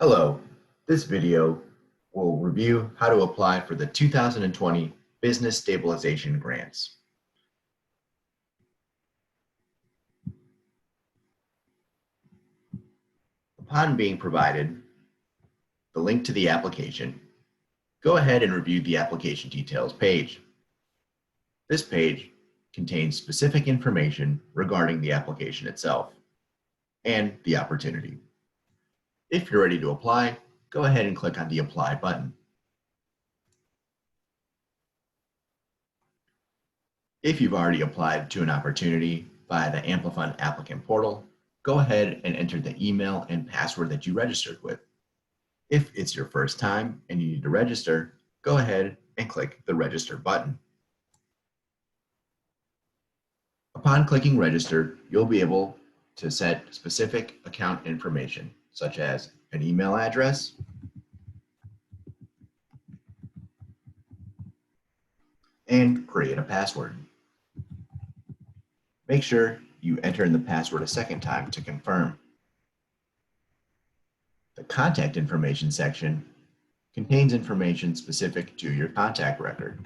Hello, this video will review how to apply for the 2020 Business Stabilization Grants. Upon being provided the link to the application, go ahead and review the application details page. This page contains specific information regarding the application itself and the opportunity. If you're ready to apply, go ahead and click on the Apply button. If you've already applied to an opportunity via the Amplifund applicant portal, go ahead and enter the email and password that you registered with. If it's your first time and you need to register, go ahead and click the Register button. Upon clicking Register, you'll be able to set specific account information, such as an email address, and create a password. Make sure you enter in the password a second time to confirm. The contact information section contains information specific to your contact record.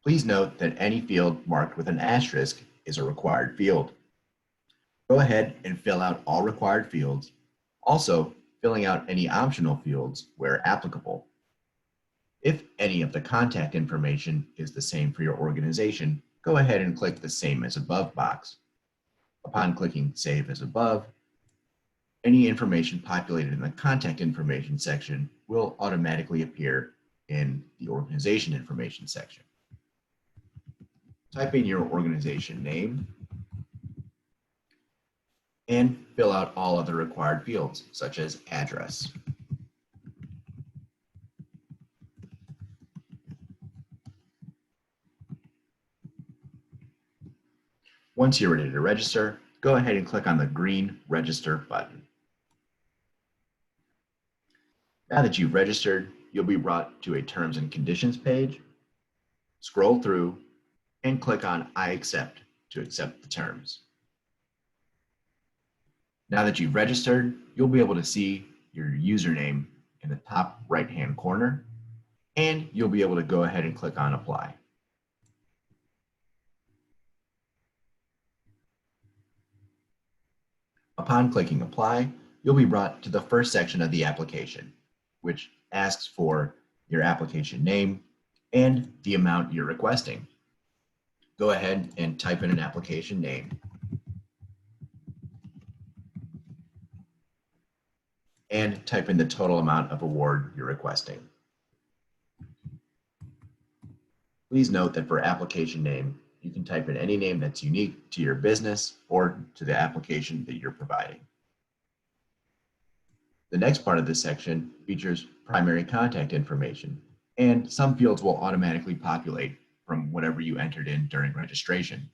Please note that any field marked with an asterisk is a required field. Go ahead and fill out all required fields, also filling out any optional fields where applicable. If any of the contact information is the same for your organization, go ahead and click the Same as Above box. Upon clicking Save as Above, any information populated in the contact information section will automatically appear in the organization information section. Type in your organization name and fill out all other required fields, such as address. Once you're ready to register, go ahead and click on the green Register button. Now that you've registered, you'll be brought to a Terms and Conditions page. Scroll through and click on I accept to accept the terms. Now that you've registered, you'll be able to see your username in the top right-hand corner, and you'll be able to go ahead and click on Apply. Upon clicking Apply, you'll be brought to the first section of the application, which asks for your application name and the amount you're requesting. Go ahead and type in an application name. And type in the total amount of award you're requesting. Please note that for application name, you can type in any name that's unique to your business or to the application that you're providing. The next part of this section features primary contact information, and some fields will automatically populate from whatever you entered in during registration.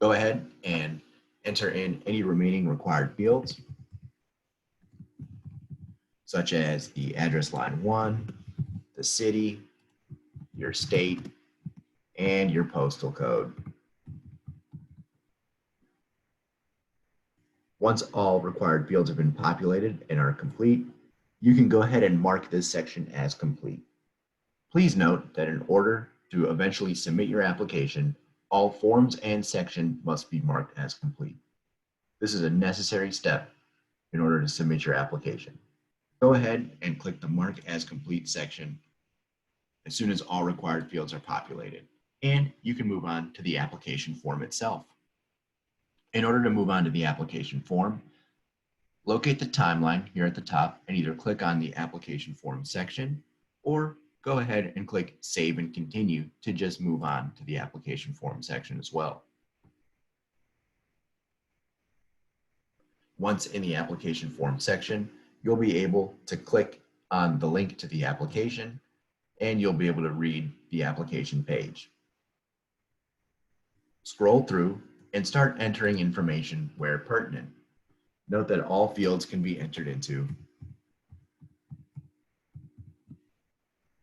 Go ahead and enter in any remaining required fields, such as the address line 1, the city, your state, and your postal code. Once all required fields have been populated and are complete, you can go ahead and mark this section as complete. Please note that in order to eventually submit your application, all forms and section must be marked as complete. This is a necessary step in order to submit your application. Go ahead and click the Mark as Complete section as soon as all required fields are populated, and you can move on to the application form itself. In order to move on to the application form, locate the timeline here at the top and either click on the application form section or go ahead and click Save and Continue to just move on to the application form section as well. Once in the application form section, you'll be able to click on the link to the application and you'll be able to read the application page. Scroll through and start entering information where pertinent. Note that all fields can be entered into.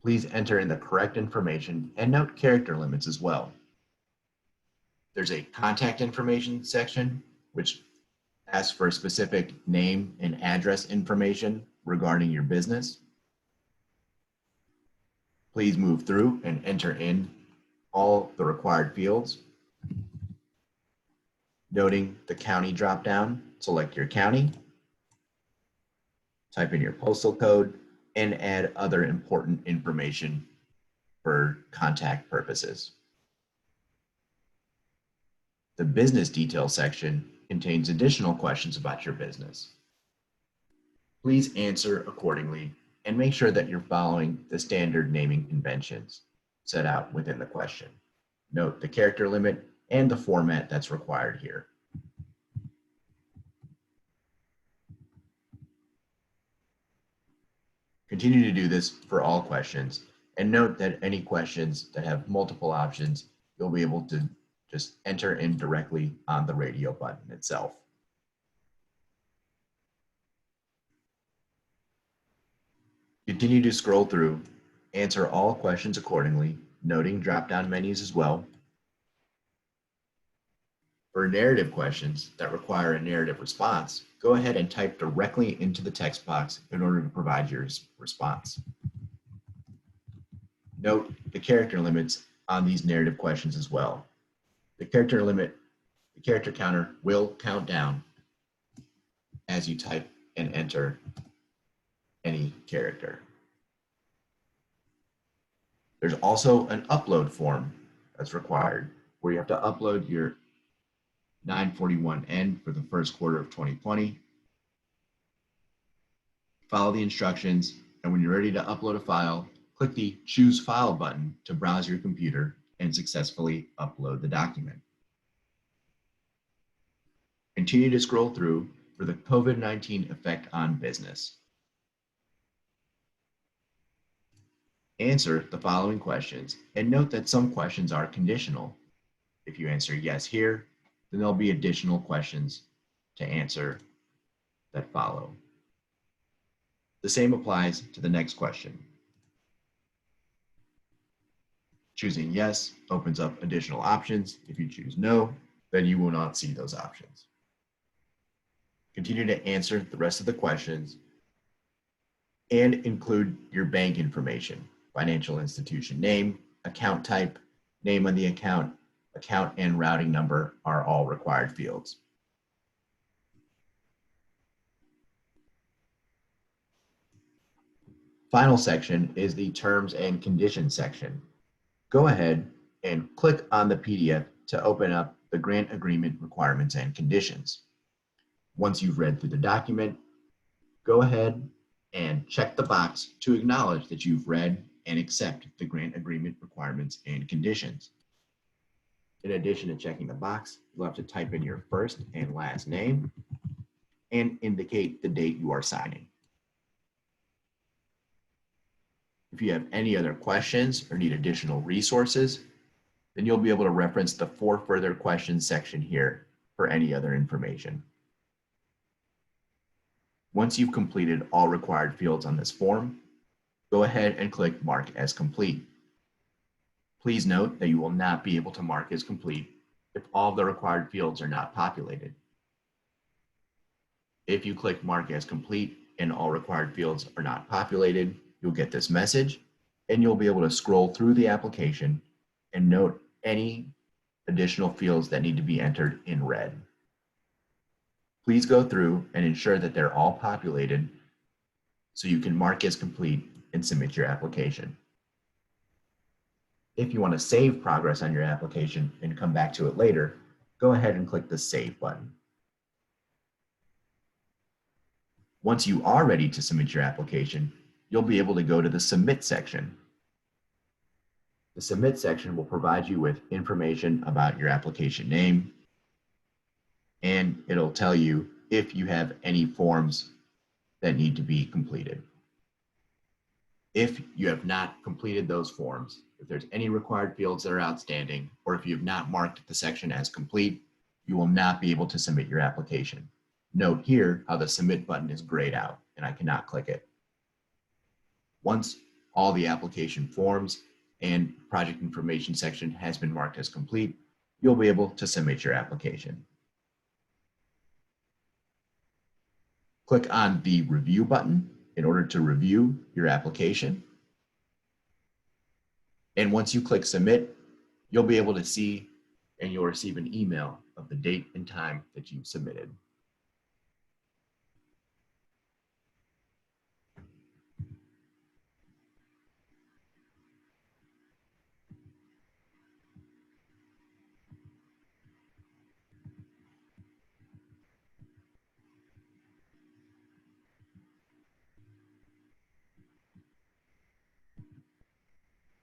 Please enter in the correct information and note character limits as well. There's a contact information section, which ask for specific name and address information regarding your business. Please move through and enter in all the required fields. Noting the county dropdown, select your county, type in your postal code, and add other important information for contact purposes. The business details section contains additional questions about your business. Please answer accordingly and make sure that you're following the standard naming conventions set out within the question. Note the character limit and the format that's required here. Continue to do this for all questions, and note that any questions that have multiple options, you'll be able to just enter in directly on the radio button itself. Continue to scroll through, answer all questions accordingly, noting drop-down menus as well. For narrative questions that require a narrative response, go ahead and type directly into the text box in order to provide your response. Note the character limits on these narrative questions as well. The character counter will count down as you type and enter any character. There's also an upload form that's required where you have to upload your 941N for the first quarter of 2020. Follow the instructions, and when you're ready to upload a file, click the Choose File button to browse your computer and successfully upload the document. Continue to scroll through for the COVID-19 effect on business. Answer the following questions, and note that some questions are conditional. If you answer yes here, then there'll be additional questions to answer that follow. The same applies to the next question. Choosing yes opens up additional options. If you choose no, then you will not see those options. Continue to answer the rest of the questions and include your bank information, financial institution name, account type, name on the account and routing number are all required fields. Final section is the terms and conditions section. Go ahead and click on the PDF to open up the grant agreement requirements and conditions. Once you've read through the document, go ahead and check the box to acknowledge that you've read and accept the grant agreement requirements and conditions. In addition to checking the box, you'll have to type in your first and last name and indicate the date you are signing. If you have any other questions or need additional resources, then you'll be able to reference the For Further Questions section here for any other information. Once you've completed all required fields on this form, go ahead and click Mark as Complete. Please note that you will not be able to mark as complete if all of the required fields are not populated. If you click Mark as Complete and all required fields are not populated, you'll get this message and you'll be able to scroll through the application and note any additional fields that need to be entered in red. Please go through and ensure that they're all populated so you can mark as complete and submit your application. If you want to save progress on your application and come back to it later, go ahead and click the Save button. Once you are ready to submit your application, you'll be able to go to the Submit section. The Submit section will provide you with information about your application name, and it'll tell you if you have any forms that need to be completed. If you have not completed those forms, if there's any required fields that are outstanding, or if you have not marked the section as complete, you will not be able to submit your application. Note here how the Submit button is grayed out and I cannot click it. Once all the application forms and project information section has been marked as complete, you'll be able to submit your application. Click on the Review button in order to review your application. And once you click Submit, you'll be able to see and you'll receive an email of the date and time that you submitted.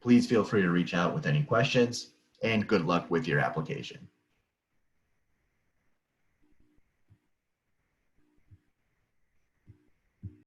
Please feel free to reach out with any questions, and good luck with your application.